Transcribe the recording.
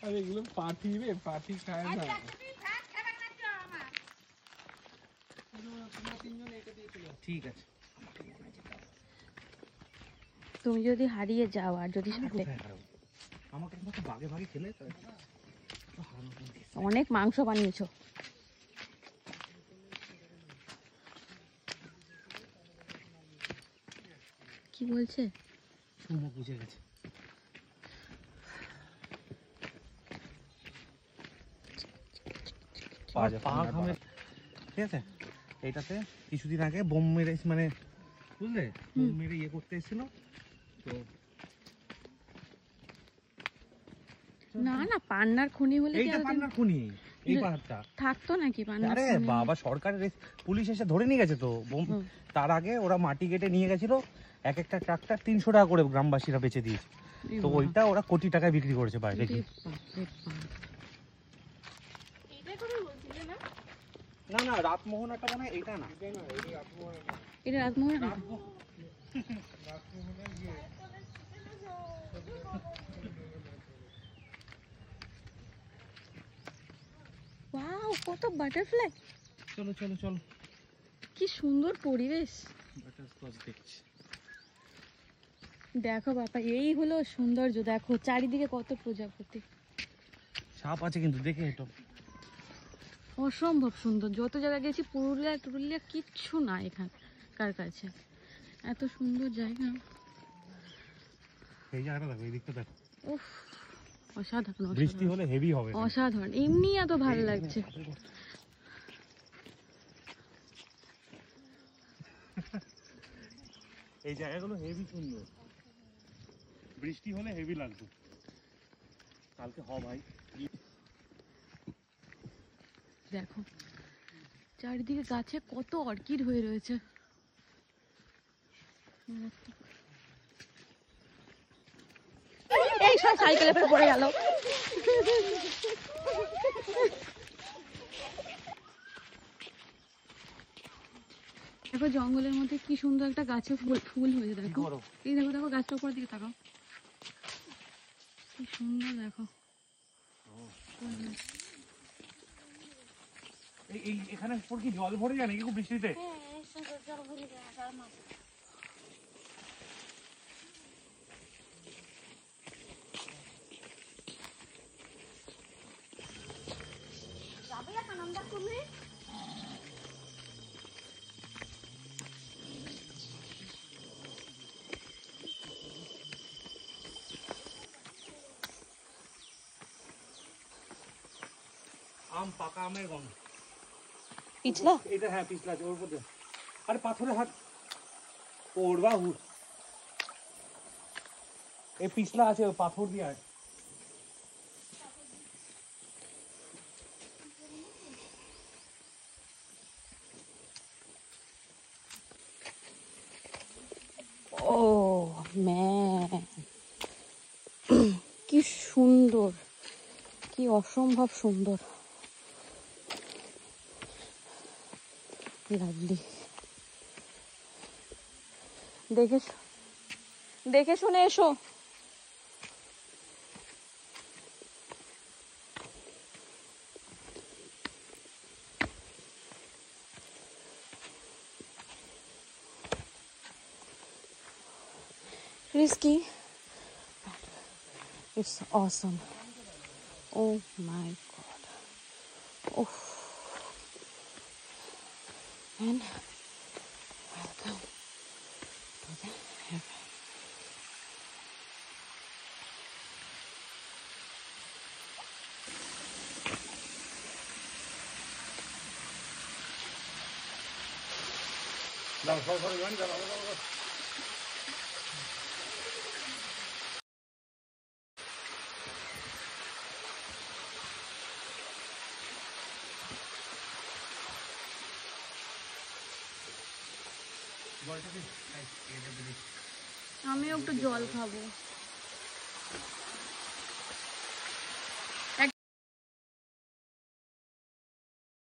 আর এগুলো পাঠি রে, পাঠি খায় না। ঠিক আছে, তুমি যদি হারিয়ে যাও আর যদি সাথে আমাকে ভাগে ভাগে খেলে অনেক মাংস বানিয়েছো। কি বলছে? সুমো বুঝে গেছে। ঠিক আছে, এইটাতে কিছুদিন আগে বোম মেরে, মানে বুঝলে, বোম মেরে ইয়ে করতে এসেছিল তো। না না, পান্নার খনি হলে এইটা পান্নার খনি, এই পাহাড়টা থাকতো নাকি পান্নার? আরে বাবা, সরকারের পুলিশ এসে ধরে নিয়ে গেছে তো বোম। তার আগে ওরা মাটি কেটে নিয়ে গেছিল, এক একটা ট্রাক্টর 300 টাকা করে গ্রামবাসীরা বেচে দিয়েছে। তো ওইটা ওরা কোটি টাকায় বিক্রি করেছে বাইরে। না না, রাতমোহনাটা মনে হয় এটা না, এটা রাতমোহনা। ওয়াও, কত বাটারফ্লাই! চলো চলো চলো, কি সুন্দর পরিবেশ। দেখো বাবা, এই হলো সৌন্দর্য। দেখো চারিদিকে কত প্রজাপতি, সাপ আছে কিন্তু দেখে এটা অসম্ভব সুন্দর। যত জায়গায় গেছি পুরুলিয়া কিচ্ছু না এখানকার কাছে, এত সুন্দর জায়গা। এই জায়গাটা দেখো, এই দিকটা দেখো, উফ, অসাধারণ। বৃষ্টি হলে হেভি হবে, অসাধারণ। এমনি এত ভালো লাগছে। এই জায়গাগুলো হেভি সুন্দর, বৃষ্টি হলে হেভি লাগবে। কালকে ভাই দেখো চারিদিকে গাছে কত অর্কিড হয়ে রয়েছে। এই সব সাইকেলে পড়ে গেল। দেখো জঙ্গলের মধ্যে কি সুন্দর একটা গাছে ফুল হয়েছে। দেখো এই দেখো, দেখো গাছটা উপর দিকে তাকাও, কি সুন্দর। দেখো এখানে কি জল ভরে যায় নাকি খুব বৃষ্টিতে? জল ভরে যায়। যাবে এখন আমরা তুমি? আম, পাকা আমের গন্ধ। পিছলা এটা, হ্যাঁ পিছলা আছে ওর মধ্যে। আরে পাথরে হাত পড়বা, এই পিছলা আছে, পাথর দিয়ে আছে। ও ম্যান, কি সুন্দর, কি অসম্ভব সুন্দর, লাভলি। দেখে শুনে এসো। Risky. It's awesome. Oh my god. Oh. And welcome to the heaven. আমিও একটু জল খাবো।